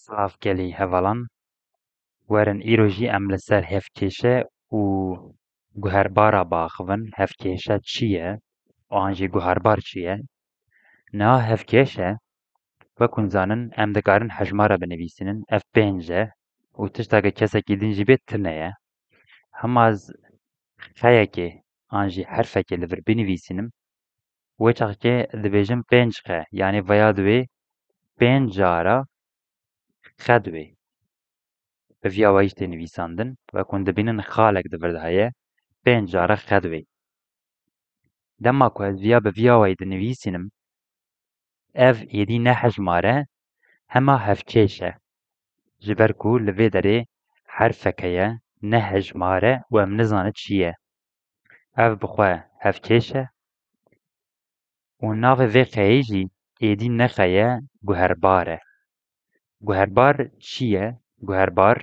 Slavkelî hevalan werin îro jî em li ser hevkêşe û guherbara biaxivin. Hevkêşe çi ye û an jî guherbar çi ye? Niha hevkêşe wek hûn zanin em dikarin hejmara binivîsînin. Ev pênc e û tiştekî kesekî din jî bê tune ye. Hema ez xeyekê an jî herfekê li vir binivîsînim. Wê çaxçê dibêjim pênc xe yanî veya divê pênc cara xe divê. Bi vîya we jî tê nivîsandin. Wek hûn dibînin xalek di vir de heye pênc cara xe divê. Dema ku ez vîya bi vîya we dinivîsînim ev êdî ne hejmar e hema hevkêş e. Ji ber ku li vê derê herfeke ye ne hejmar e û em nizanin çi ye. Ev bi xwe hevkêş e û navê vê xeyê jî êdî ne xe ye guherbar e. Guherbar çi ye? Guherbar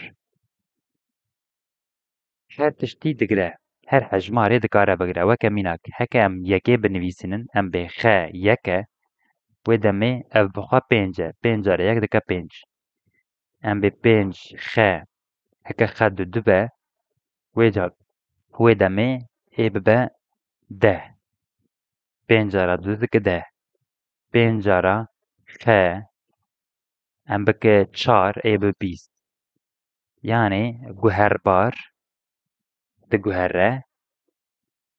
her tiştî digire. Her hejmarê dikare bigire. Weke mînak heke em yekê binivîsînin em bê xe yek e wê demê ev bi xwe pênc e. Pênc cara yek dike pênc. Em bê pênc xe heke xe du be wê demê ê bibe deh. Pênc cara du dike deh. Pênc cara xe em bike çar ê bibe bîst. Yani guherbar diguhere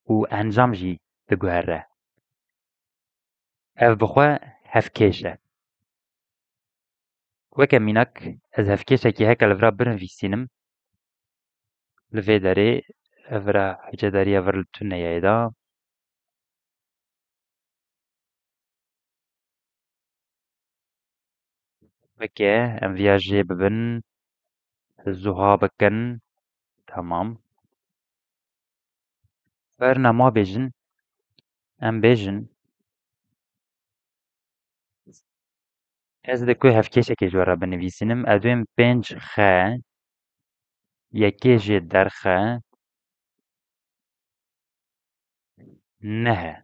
û encam jî diguhere. Ev bi xwe hevkêş e. Weke mînak ez hevkêşekî heke li vir a binivîsînim. Li vê derê ev ra hicedariya vir li tuneyê da veke em vîya jê bibin zuha bikin. Tamam. Berna ma bêjin em bêjin ez di ku hevkêşekê ji we re binivîsînim ez dibêm pênc xe yekê jê derxe nehe.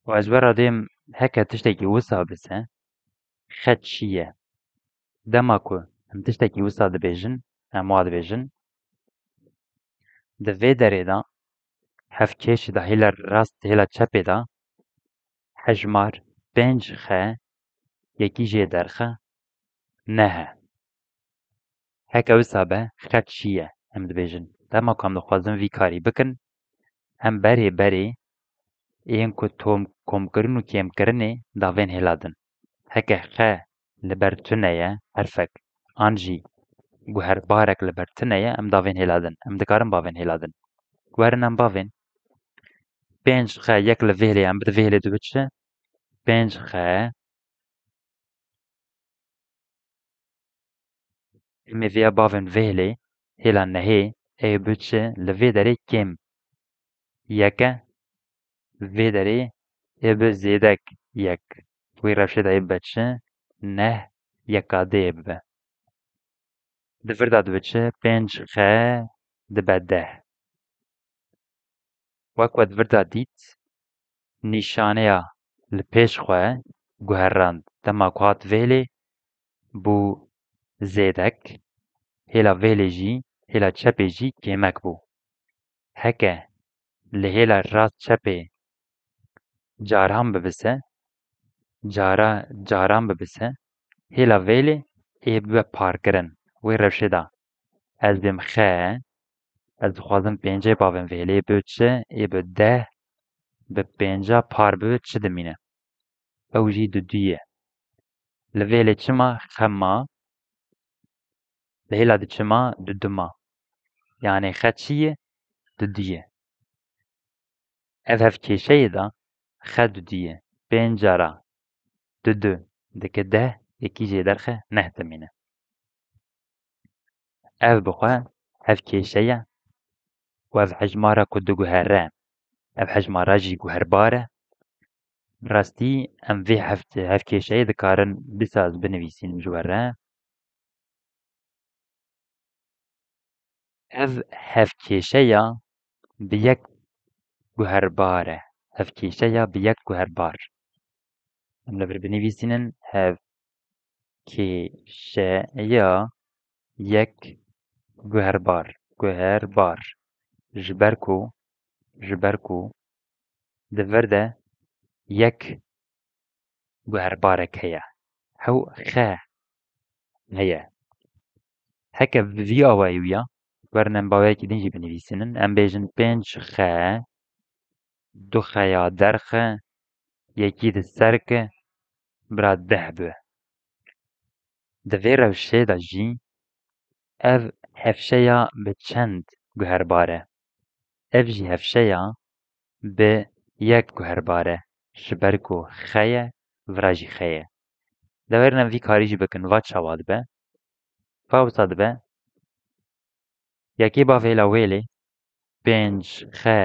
û ez we re dibêm heke tiştekî wisa bise xe çi ye? Dema ku em tiştekî wisa dibêjin em wa dibêjin di vê derê de hevkêşê de hêla rast hêla çepê de hejmar pênc xe yekî jê derxe nehe. Heke wisa be xe çi ye em dibêjin. Dema ku em dixwazin vî karî bikin em berê berê ên ku komkirin û kêmkirinê davên hêla din. Heke xe li ber tune ye herfek an jî guherbarek li ber tune ye em davên hêla din. Em dikarin bavên hêla din. Werin em bavên pênc xe yek li vêlê em di vêlê dibe çi? Pênc xe em ê vêya bavên vêlê hêla nehê ê bibe çi? Li vê derê kêm yek e vê derê ê bibe zêdek yek. Wê rewşê de ê bibe çi? Neh yeka dê ê bibe. Di vir de dibe çi? Pênc xe dibe deh. Wek we di vir de dît nîşaneya li pêş xwe guherand. Dema ku hat vêlê bû zêdek hêla vêlê jî hêla çepê jî kêmek bû. Heke li hêla rast çepê caran bibise caran bibise hêla vêlê ê bibe parkirin. Wê rewşê de ez dibêm xe ez dixwazim pêncê bavên vêlê bibe çi? Ê bibe deh bi pênca par bibe çi dimîne? Ew jî du ye. Li vêlê çi ma? Xe ma. Li hêla de çi ma? Du ma. Yani xe çi ye? Du ye. Ev hevkêşeyê de xe du ye. Pênc cara du dike deh yekî jê derxe neh dimîne. Ev bi xwe hevkêşe ye û ev hejmara ku diguhere ev hejmara jî guherbar e. Rastî em vê hevkêşeyê dikarin bîsaz binivîsînin ji we re. Ev hevkêşeya bi yek guherbar e. Hevkêşeya bi yek guherbar. Em li vir binivîsînin hevkêşeya yek guherbar ji ber ku di vir de yek guherbarek heye hew xe heye heke vî awayî ya werin em bawayekî din jî binivîsînin em bêjin pênc xe du xeya derxe yekî di ser ke bira deh bibe di vê rewşê de jî ev hevşeya bi çend guherbar e ev jî hevşeya bi yek guherbar e ji ber ku xe ye vira jî xe ye dewerin em vî karî jî bikin va çawa dibe va wisa dibe yekê bavêla wêlê pênc xe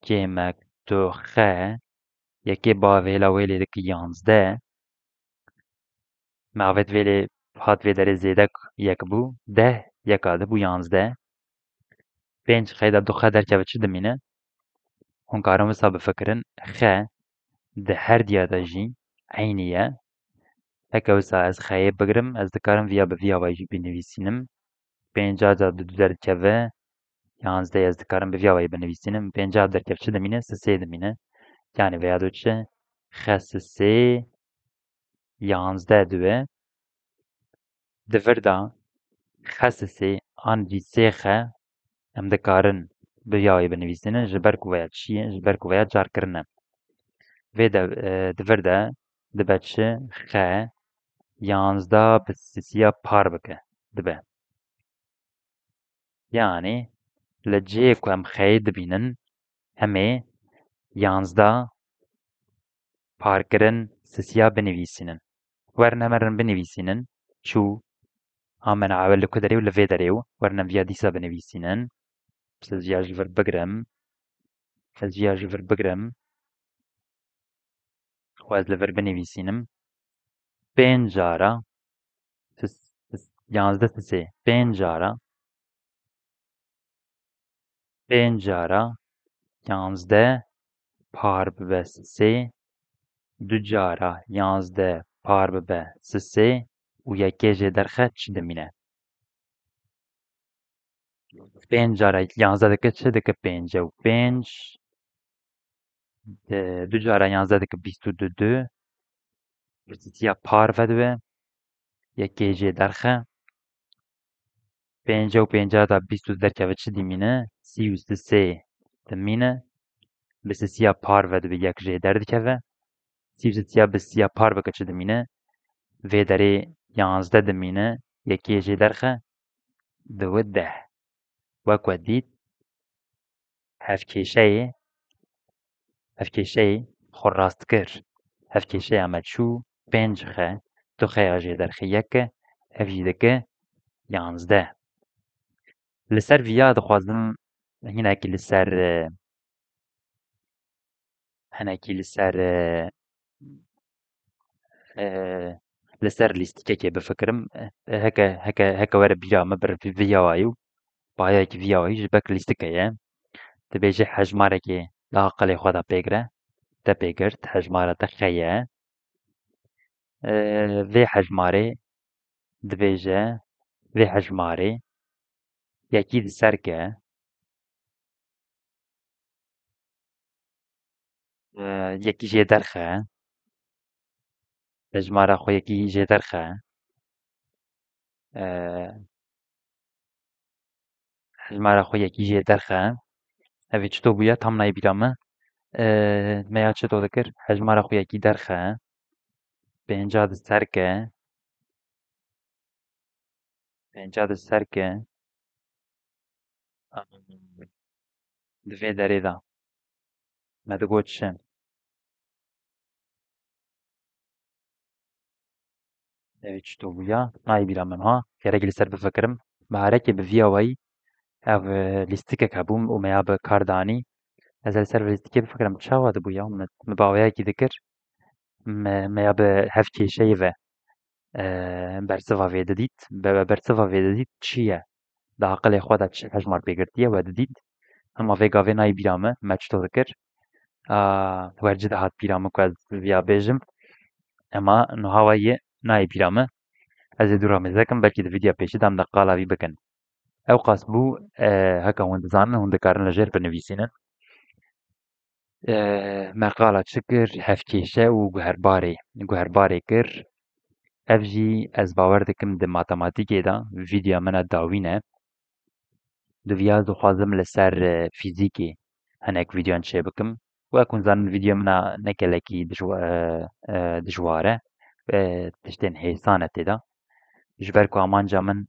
kêmek du xe yekê bavêla wêlê dike yanzdeh mavêt wêlê hat vê derê zêde yek bû deh yeka dibû yanzdeh pênc xe de du xe derkeve çi dimîne hûn karin wisa bifikirin xe di her diya de jî eynî ye heke wisa ez xeyê bigirim ez dikarim vîya bi vî awayî jî binivîsînim pênca ca bi du derkeve yanzdeh ez dikarim bi vî awayî binivîsînim pênca derkev çi dimîne sisê dimîne yani veya du çi xe sisê yanzdeh dibe di vir de xe sisê an jî sê xe em dikarin bi vî awayî binivîsînin ji ber ku veya çi ye ji ber ku veya carkirin e vê de di vir de dibe çi xe yanzda bi sisiya par bike dibe yani li cihê ku em xeyê dibînin em ê yanzda parkirin sisiya binivîsînin werin hemerin binivîsînin çû amena ewel li ku derê û li vê derê û werin em vîya dîsa binivîsînin ez vîya ji vir bigirim û ez li vir binivîsînim pênc cara yanzdeh sisê pênc cara yanzdeh par bibe sisê du cara yanzdeh par bibe sisê û yekê jê derxe çi dimîne pênc cara yanzdeh dike çi dike pêncew pênc du cara yanzdeh dike bîst û du bi sisiya par vedibe yekê jê derxe pêncew pênca da bîst û derkeve çi dimîne sî û sisê dimîne bi sisiya par vedibe yek jê derdikeve sî û sisiya bi sisiya par bike çi dimîne vê derê yanzdeh dimîne yekê jê derxe diwe deh wek we dît hevkêşeyê xwe rast kir hevkêşeya me çû pênc xe du xeya jê derxe yek e ev jî dike yanzdeh li ser vîya dixwazim hinekî li ser lîstikekê bifikirim heke were bîra me bir vî awayî û bayekî vî awayî ji ber lîstik heye dibêje hejmarekê li aqilê xwe de pêgire te pêgirt hejmara te xe ye vê hejmarê dibêje vê hejmarê yekî di ser ke yekî jê derxe hejmara xwe yekî jê derxe hejmara xwe yekî jê derxe evê çito bûye tam nayê bîra me me ya çito dikir hejmara xwe yekî derxe pênca di ser ke di vê derê de me digot çi evê çito bûye nayê bîra min ha gerekî li ser bifikirim barekê bi vî awayî ev lîstikek hebû û me ya bi kar danî ez ê li ser vê lîstikê bifikirim çawa dibû ya min bawayekî dikir me ya bi hevkêşeyê ve bersiva vê didît bersiva vê didît çi ye di aqilê xwe de çi hejmar pêgirtiye we didît hema vê gavê nayê bîra me çito dikir werci de hat bîra min ku ez vîya bêjim ema niha we yê نایە پیرامە ez ê dû ramêzekim belkî di vîdya pêşî de em de qala wî bikin. Ew qas bû heka hûn dizanin hûn dikarin li jêr binivîsînin. Me qala çi kir? Hevkêşe û guherbarê kir. Ev jî ez bawer dikim di matematîkê de vîdya min a dawîn e. Divya dixwazim li ser fîzîkê hinek vîdyoan çê bikim. Wek hûn zanin vîdya min a ne gelekî dijwar e. Tiştên hêsan e têda. Ji ber ku amanca min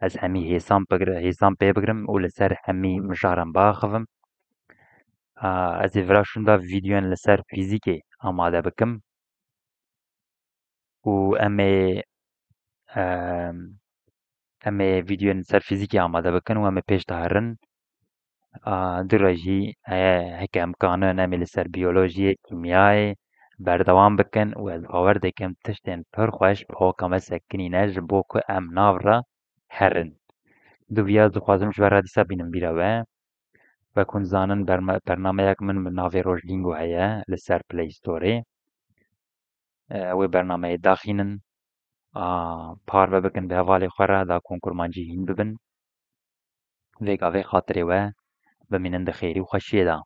ez hemî hêsan pê bigirim û li ser hemî mijaran biaxivim. Ez ê vira şûnda vîdyoyan li ser fîzîkê amade bikim û em ê vîdyoyan li ser fîzîkê amade bikin û em ê pêş de herin. Di re jî heke imkanin em ê li ser biyolojiyê, kîmyayê berdewam bikin û ez bawer dikim tiştên pir xweş bi hoka me sekinîne ji bo ku em nav re herin. Divya dixwazim ji we re dîsa bînim bîra we. Wek hûn zanin bernameyek min bi navê Rojlingo heye li ser Play Storê. Wê bernameyê daxînin. Parve bikin bi hevalê xwe re da konkurman cî hîn bibin. Vêga vê xatirê we bimînin di xêrî û xweşiyê de.